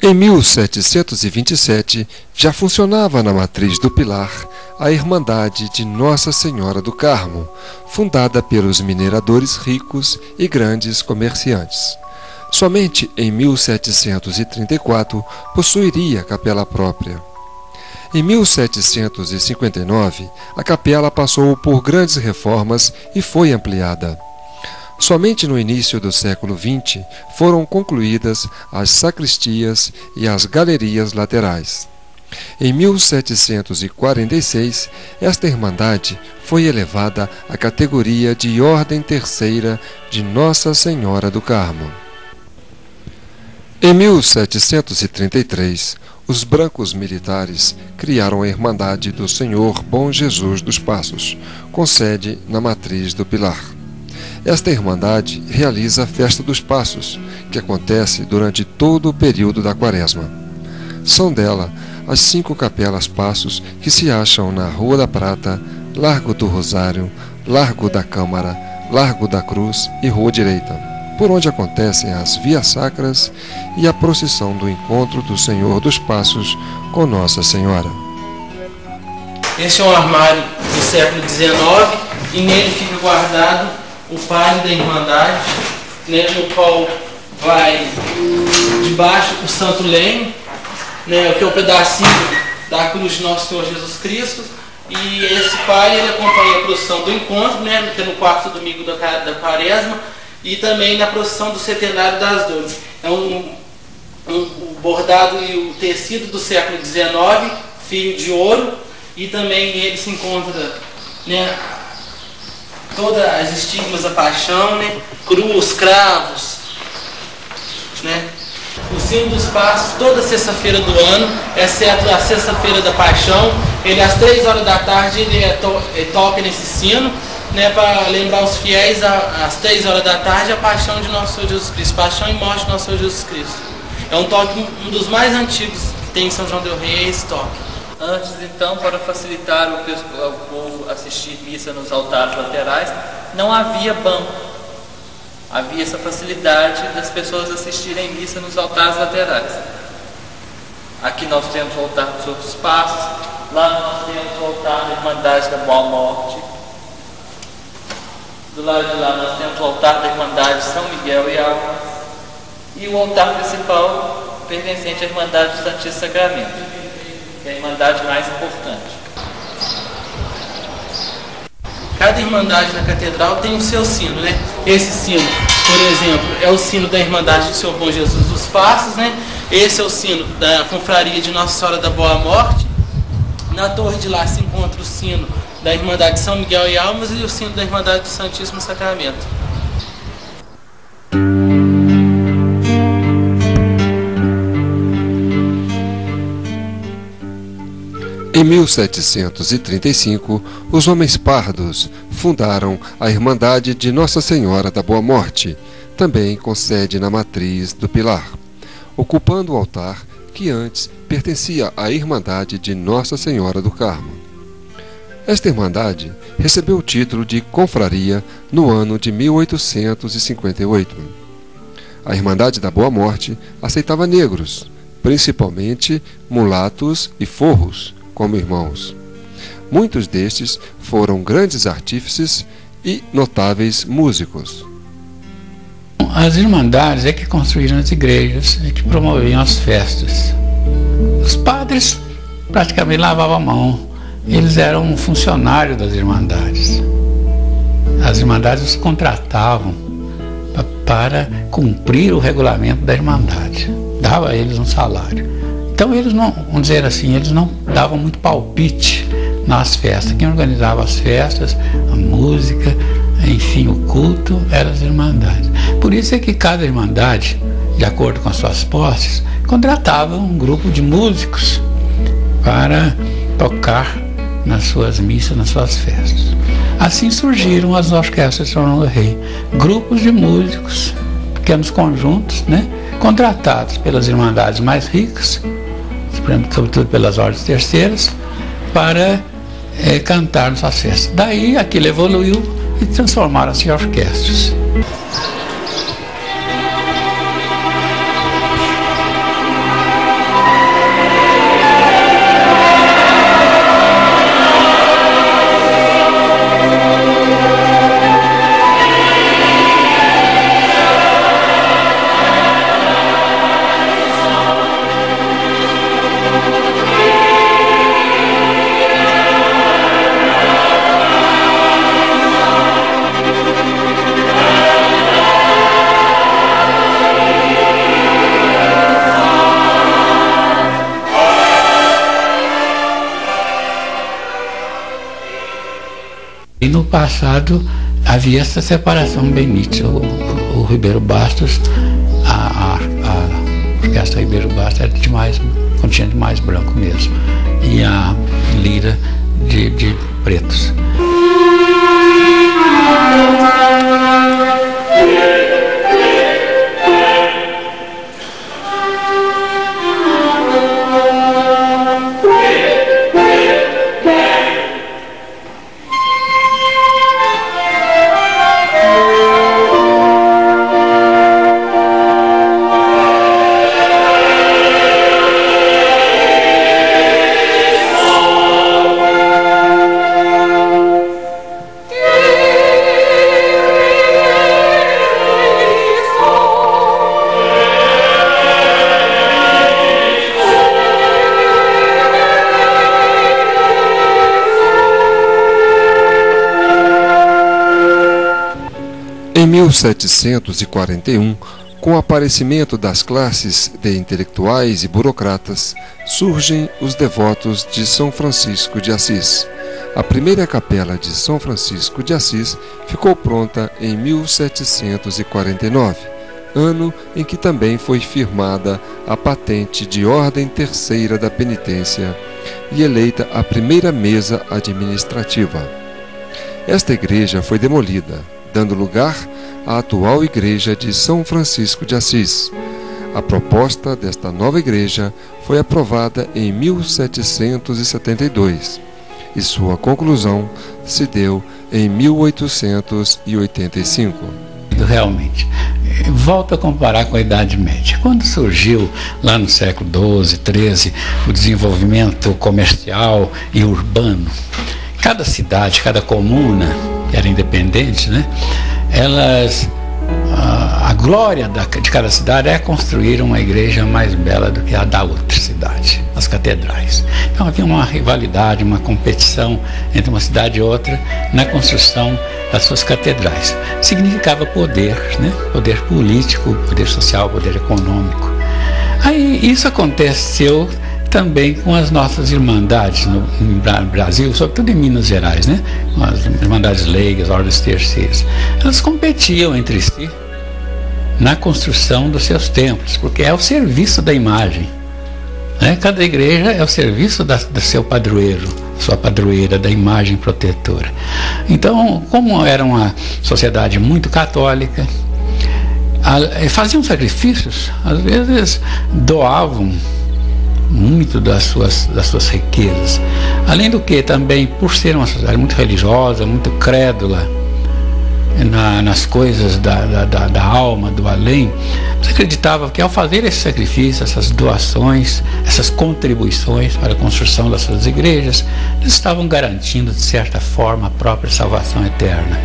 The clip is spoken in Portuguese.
Em 1727, já funcionava na Matriz do Pilar a Irmandade de Nossa Senhora do Carmo, fundada pelos mineradores ricos e grandes comerciantes. Somente em 1734 possuiria capela própria. Em 1759, a capela passou por grandes reformas e foi ampliada. Somente no início do século XX foram concluídas as sacristias e as galerias laterais. Em 1746, esta irmandade foi elevada à categoria de Ordem Terceira de Nossa Senhora do Carmo. Em 1733, os brancos militares criaram a Irmandade do Senhor Bom Jesus dos Passos, com sede na Matriz do Pilar. Esta irmandade realiza a Festa dos Passos, que acontece durante todo o período da Quaresma. São dela as 5 capelas Passos que se acham na Rua da Prata, Largo do Rosário, Largo da Câmara, Largo da Cruz e Rua Direita, por onde acontecem as vias sacras e a procissão do encontro do Senhor dos Passos com Nossa Senhora. Este é um armário do século XIX e nele fica guardado o palio da Irmandade, né, no qual vai debaixo o Santo Lenho, né, que é o pedacinho da cruz de Nosso Senhor Jesus Cristo, e esse palio ele acompanha a procissão do encontro, né, que é no quarto domingo da Quaresma, e também na procissão do Centenário das Dores. É um bordado e o tecido do século XIX, fio de ouro, e também nele se encontra, né, todas as estigmas da paixão, né? Cruz, cravos, né? O sino dos passos, toda sexta-feira do ano, exceto a sexta-feira da paixão, ele às 3 horas da tarde ele toca nesse sino, né? Para lembrar os fiéis às 3 horas da tarde a paixão de Nosso Senhor Jesus Cristo, paixão e morte de Nosso Senhor Jesus Cristo. É um toque, um dos mais antigos que tem em São João del Rei, é esse toque. Antes, então, para facilitar o povo assistir missa nos altares laterais, não havia banco. Havia essa facilidade das pessoas assistirem missa nos altares laterais. Aqui nós temos o altar dos outros passos, lá nós temos o altar da Irmandade da Boa Morte. Do lado de lá nós temos o altar da Irmandade de São Miguel e Almas. E o altar principal pertencente à Irmandade do Santíssimo Sacramento, que é a irmandade mais importante. Cada irmandade na catedral tem o seu sino, né? Esse sino, por exemplo, é o sino da Irmandade do Senhor Bom Jesus dos Passos, né? Esse é o sino da Confraria de Nossa Senhora da Boa Morte. Na torre de lá se encontra o sino da Irmandade de São Miguel e Almas e o sino da Irmandade do Santíssimo Sacramento. Em 1735, os homens pardos fundaram a Irmandade de Nossa Senhora da Boa Morte, também com sede na Matriz do Pilar, ocupando o altar que antes pertencia à Irmandade de Nossa Senhora do Carmo. Esta Irmandade recebeu o título de Confraria no ano de 1858. A Irmandade da Boa Morte aceitava negros, principalmente mulatos e forros, como irmãos. Muitos destes foram grandes artífices e notáveis músicos. As irmandades é que construíram as igrejas, é que promoviam as festas. Os padres praticamente lavavam a mão, eles eram funcionários das irmandades. As irmandades os contratavam para cumprir o regulamento da irmandade, dava a eles um salário. Então eles não, vamos dizer assim, eles não davam muito palpite nas festas. Quem organizava as festas, a música, enfim, o culto, eram as irmandades. Por isso é que cada irmandade, de acordo com as suas posses, contratava um grupo de músicos para tocar nas suas missas, nas suas festas. Assim surgiram as orquestras de São João del Rei, grupos de músicos, pequenos conjuntos, né, contratados pelas irmandades mais ricas, sobretudo pelas ordens terceiras, para cantar nas suas festas. Daí aquilo evoluiu e transformaram-se em orquestras. E no passado havia essa separação bem nítida. O Ribeiro Bastos, a orquestra Ribeiro Bastos era de mais, contingente mais branco mesmo, e a lira de pretos. Em 1741, com o aparecimento das classes de intelectuais e burocratas, surgem os devotos de São Francisco de Assis. A primeira capela de São Francisco de Assis ficou pronta em 1749, ano em que também foi firmada a patente de Ordem Terceira da Penitência e eleita a primeira mesa administrativa. Esta igreja foi demolida, dando lugar à atual igreja de São Francisco de Assis. A proposta desta nova igreja foi aprovada em 1772 e sua conclusão se deu em 1885. Realmente, volto a comparar com a Idade Média. Quando surgiu lá no século XII, XIII, o desenvolvimento comercial e urbano, cada cidade, cada comuna, que era independente, né? A glória de cada cidade é construir uma igreja mais bela do que a da outra cidade, as catedrais. Então havia uma rivalidade, uma competição entre uma cidade e outra na construção das suas catedrais. Significava poder, né? Poder político, poder social, poder econômico. Aí isso aconteceu também com as nossas irmandades no Brasil, sobretudo em Minas Gerais, né? As irmandades leigas, ordens terceiras. Elas competiam entre si na construção dos seus templos, porque é o serviço da imagem, né? Cada igreja é o serviço do seu padroeiro, sua padroeira, da imagem protetora. Então, como era uma sociedade muito católica, faziam sacrifícios, às vezes doavam muito das suas riquezas. Além do que, também, por ser uma sociedade muito religiosa, muito crédula nas coisas da alma, do além, você acreditava que ao fazer esse sacrifício, essas doações, essas contribuições para a construção das suas igrejas, eles estavam garantindo, de certa forma, a própria salvação eterna.